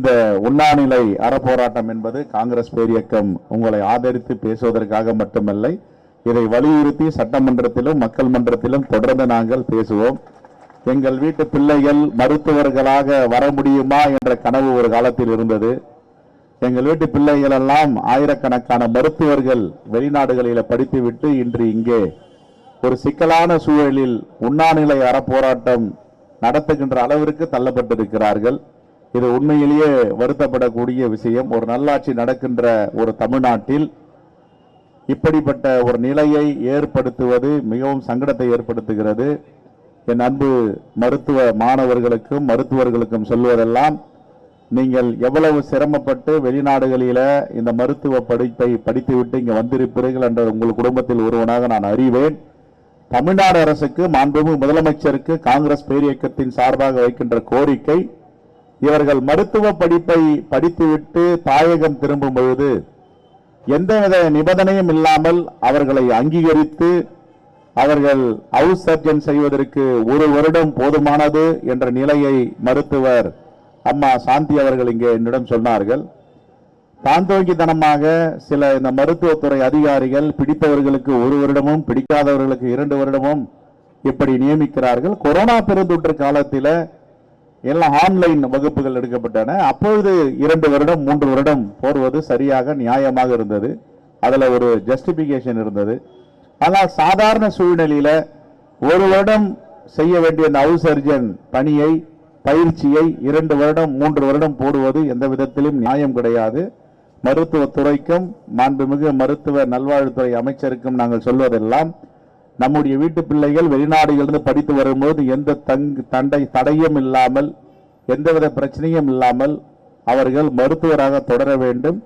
இந்த உண்ணாநிலை அறப்போராட்டம் என்பது காங்கிரஸ் பேரியக்கம் உங்களை ஆதரித்து பேசுவதற்காக மட்டுமல்ல, இதை வலியுறுத்தி சட்டமன்றத்திலும் மக்கள் மன்றத்திலும் தொடர்ந்து நாங்கள் பேசுவோம். எங்கள் வீட்டு பிள்ளைகள் மருத்துவர்களாக வர முடியுமா என்ற கனவு ஒரு காலத்தில் இருந்தது. எங்கள் வீட்டு பிள்ளைகள் எல்லாம் ஆயிரக்கணக்கான மருத்துவர்கள் வெளிநாடுகளில் படித்துவிட்டு இன்று இங்கே ஒரு சிக்கலான சூழலில் உண்ணாநிலை அறப்போராட்டம் நடத்துகின்ற அளவிற்கு தள்ளப்பட்டிருக்கிறார்கள். இது உண்மையிலேயே வருத்தப்படக்கூடிய விஷயம். ஒரு நல்லாட்சி நடக்கின்ற ஒரு தமிழ்நாட்டில் இப்படிப்பட்ட ஒரு நிலையை ஏற்படுத்துவது மிகவும் சங்கடத்தை ஏற்படுத்துகிறது. என் அன்பு மருத்துவ மாணவர்களுக்கும் மருத்துவர்களுக்கும் சொல்வதெல்லாம், நீங்கள் எவ்வளவு சிரமப்பட்டு வெளிநாடுகளில இந்த மருத்துவ படிப்பை படித்துவிட்டு இங்கே வந்திருப்பீர்கள் என்ற உங்கள் குடும்பத்தில் ஒருவனாக நான் அறிவேன். தமிழ்நாடு அரசுக்கு, மாண்புமிகு முதலமைச்சருக்கு காங்கிரஸ் பேரியக்கத்தின் சார்பாக வைக்கின்ற கோரிக்கை, இவர்கள் மருத்துவ படிப்பை படித்துவிட்டு தாயகம் திரும்பும் பொழுது எந்தவித நிபந்தனையும் இல்லாமல் அவர்களை அங்கீகரித்து அவர்கள் ஹவுஸ் சர்ஜன் செய்வதற்கு 1 வருடம் போதுமானது என்ற நிலையை மருத்துவர் அம்மா சாந்தி அவர்கள் இங்கே என்னிடம் சொன்னார்கள். தாந்தோங்கித்தனமாக சில இந்த மருத்துவத்துறை அதிகாரிகள் பிடித்தவர்களுக்கு 1 வருடமும் பிடிக்காதவர்களுக்கு 2 வருடமும் இப்படி நியமிக்கிறார்கள். கொரோனா பெருந்தொற்று காலத்தில் எல்லாம் ஆன்லைன் வகுப்புகள் எடுக்கப்பட்டன. அப்பொழுது 2 வருடம் 3 வருடம் போடுவது சரியாக நியாயமாக இருந்தது. அதுல ஒரு ஜஸ்டிபிகேஷன் இருந்தது. ஆனால் சாதாரண சூழ்நிலையில 1 வருடம் செய்ய வேண்டிய ஹவுஸ் சர்ஜன் பணியை பயிற்சியை 2 வருடம் 3 வருடம் போடுவது எந்த விதத்திலும் நியாயம் கிடையாது. மருத்துவத்துறைக்கும் மாண்புமிகு மருத்துவ நல்வாழ்வுத்துறை அமைச்சருக்கும் நாங்கள் சொல்வதெல்லாம், நம்முடைய வீட்டு பிள்ளைகள் வெளிநாடுகளிலிருந்து படித்து வரும்போது எந்த தடையும் இல்லாமல் எந்தவித பிரச்சனையும் இல்லாமல் அவர்கள் மருத்துவராக தொடர வேண்டும்.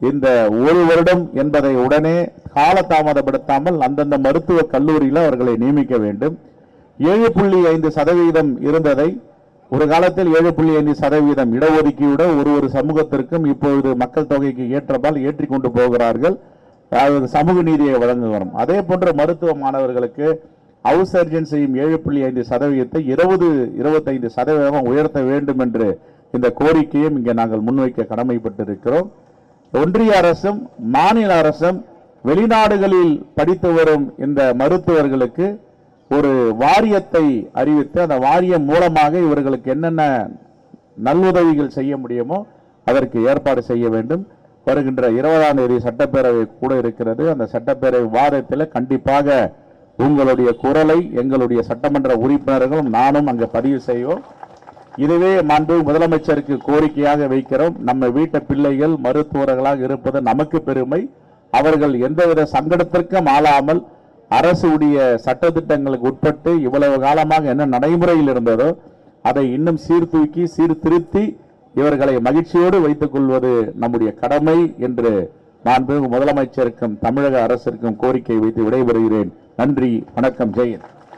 இந்த 1 வருடம் என்பதை உடனே காலதாமதப்படுத்தாமல் அந்தந்த மருத்துவ கல்லூரியில் அவர்களை நியமிக்க வேண்டும். 7.5% இருந்ததை ஒரு காலத்தில் 7.5% இடஒதுக்கீடு ஒரு சமூகத்திற்கும் இப்பொழுது மக்கள் தொகைக்கு ஏற்றபால் ஏற்றிக்கொண்டு போகிறார்கள். அதாவது சமூக நீதியை வழங்குகிறோம். அதே போன்ற மருத்துவ மாணவர்களுக்கு ஹவுஸ் சர்ஜன் செய்யும் 7.5% 25% உயர்த்த வேண்டும் என்று இந்த கோரிக்கையும் இங்கே நாங்கள் முன்வைக்க கடமைப்பட்டிருக்கிறோம். ஒன்றிய அரசும் மாநில அரசும் வெளிநாடுகளில் படித்து வரும் இந்த மருத்துவர்களுக்கு ஒரு வாரியத்தை அறிவித்து அந்த வாரியம் மூலமாக இவர்களுக்கு என்னென்ன நல்உதவிகள் செய்ய முடியுமோ அதற்கு ஏற்பாடு செய்ய வேண்டும். வருகின்ற 20ஆம் தேதி சட்டப்பேரவை கூட இருக்கிறது. அந்த சட்டப்பேரவை வாதத்தில் கண்டிப்பாக உங்களுடைய குரலை எங்களுடைய சட்டமன்ற உறுப்பினர்களும் நானும் அங்கே பதிவு செய்வோம். இதுவே மாண்பு முதலமைச்சருக்கு கோரிக்கையாக வைக்கிறோம். நம்ம வீட்டு பிள்ளைகள் மருத்துவர்களாக இருப்பது நமக்கு பெருமை. அவர்கள் எந்தவித சங்கடத்திற்கும் ஆளாமல் அரசுடைய சட்டத்திட்டங்களுக்கு உட்பட்டு இவ்வளவு காலமாக என்ன நடைமுறையில் இருந்ததோ அதை இன்னும் சீர்தூக்கி சீர்திருத்தி இவர்களை மகிழ்ச்சியோடு வைத்துக் கொள்வது நம்முடைய கடமை என்று மாண்புமிகு முதலமைச்சருக்கும் தமிழக அரசிற்கும் கோரிக்கை வைத்து விடைபெறுகிறேன். நன்றி, வணக்கம், ஜெயந்த்.